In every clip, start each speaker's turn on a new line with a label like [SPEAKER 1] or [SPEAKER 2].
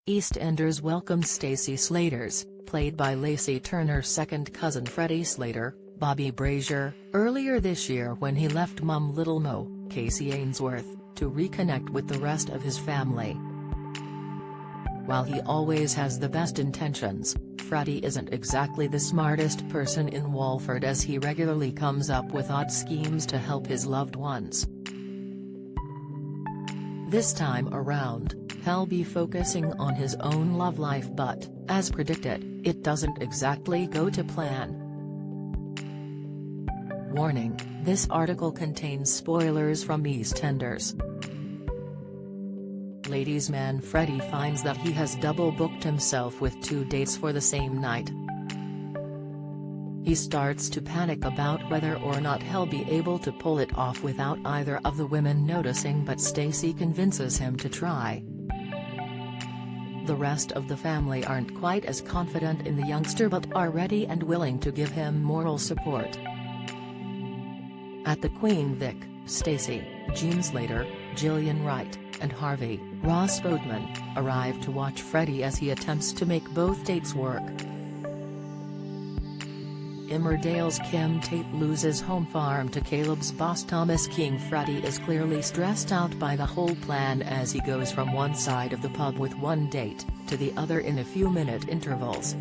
[SPEAKER 1] EastEnders welcomed Freddie Slater's, played by Lacey Turner's second cousin Freddie Slater, Bobby Brazier, earlier this year when he left mum Little Mo, Casey Ainsworth, to reconnect with the rest of his family. While he always has the best intentions, Freddie isn't exactly the smartest person in Walford, as he regularly comes up with odd schemes to help his loved ones. This time around, he'll be focusing on his own love life, but, as predicted, it doesn't exactly go to plan. Warning: this article contains spoilers from EastEnders. Ladies' man Freddie finds that he has double-booked himself with 2 dates for the same night. He starts to panic about whether or not he'll be able to pull it off without either of the women noticing, but Stacey convinces him to try. The rest of the family aren't quite as confident in the youngster, but are ready and willing to give him moral support. At the Queen Vic, Stacey, Jean Slater, Gillian Wright, and Harvey, Ross Boatman, arrive to watch Freddie as he attempts to make both dates work. Emmerdale's Kim Tate loses home farm to Caleb's boss Thomas King. Freddie is clearly stressed out by the whole plan as he goes from one side of the pub with one date, to the other in a few-minute intervals.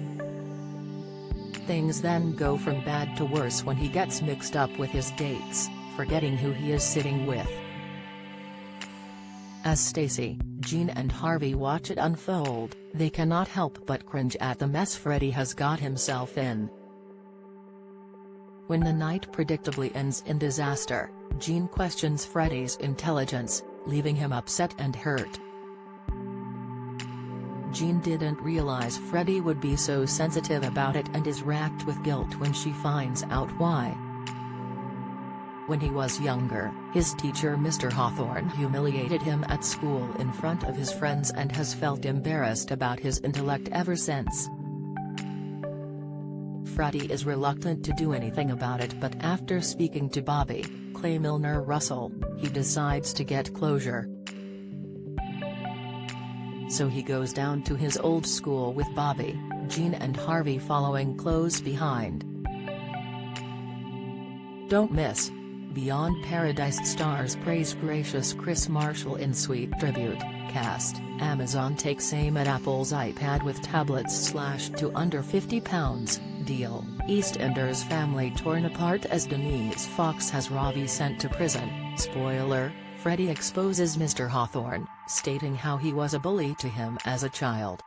[SPEAKER 1] Things then go from bad to worse when he gets mixed up with his dates, forgetting who he is sitting with. As Stacey, Jean and Harvey watch it unfold, they cannot help but cringe at the mess Freddie has got himself in. When the night predictably ends in disaster, Jean questions Freddie's intelligence, leaving him upset and hurt. Jean didn't realize Freddie would be so sensitive about it and is racked with guilt when she finds out why. When he was younger, his teacher Mr. Hawthorne humiliated him at school in front of his friends and has felt embarrassed about his intellect ever since. Freddie is reluctant to do anything about it, but after speaking to Bobby, Clay Milner Russell, he decides to get closure. So he goes down to his old school with Bobby, Jean and Harvey following close behind. Don't miss. Beyond Paradise stars praise gracious Chris Marshall in sweet tribute cast. Amazon takes aim at Apple's iPad with tablets slashed to under £50 deal. EastEnders family torn apart as Denise Fox has Ravi sent to prison. Spoiler: Freddie exposes Mr. Hawthorne, stating how he was a bully to him as a child.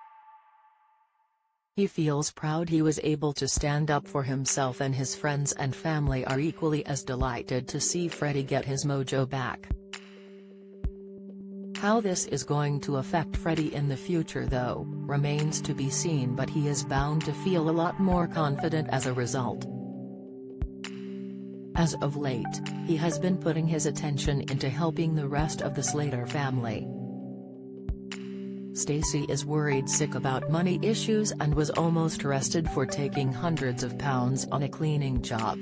[SPEAKER 1] He feels proud he was able to stand up for himself, and his friends and family are equally as delighted to see Freddie get his mojo back. How this is going to affect Freddie in the future, though, remains to be seen, but he is bound to feel a lot more confident as a result. As of late, he has been putting his attention into helping the rest of the Slater family. Stacey is worried sick about money issues and was almost arrested for taking hundreds of pounds on a cleaning job.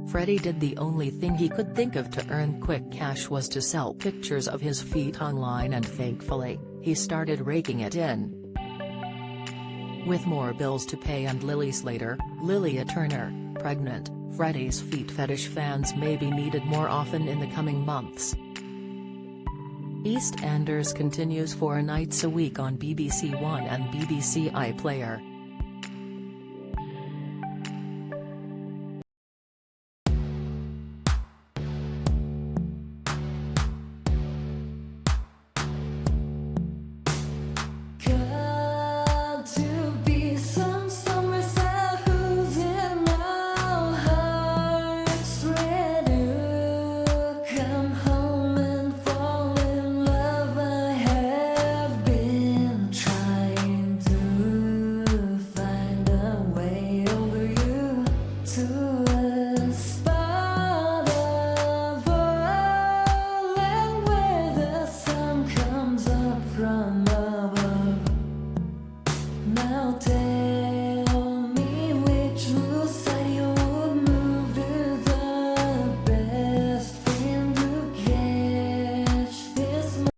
[SPEAKER 1] Freddie did the only thing he could think of to earn quick cash was to sell pictures of his feet online, and thankfully, he started raking it in. With more bills to pay and Lily Slater, Lilia Turner, pregnant, Freddie's feet fetish fans may be needed more often in the coming months. EastEnders continues 4 nights a week on BBC One and BBC iPlayer.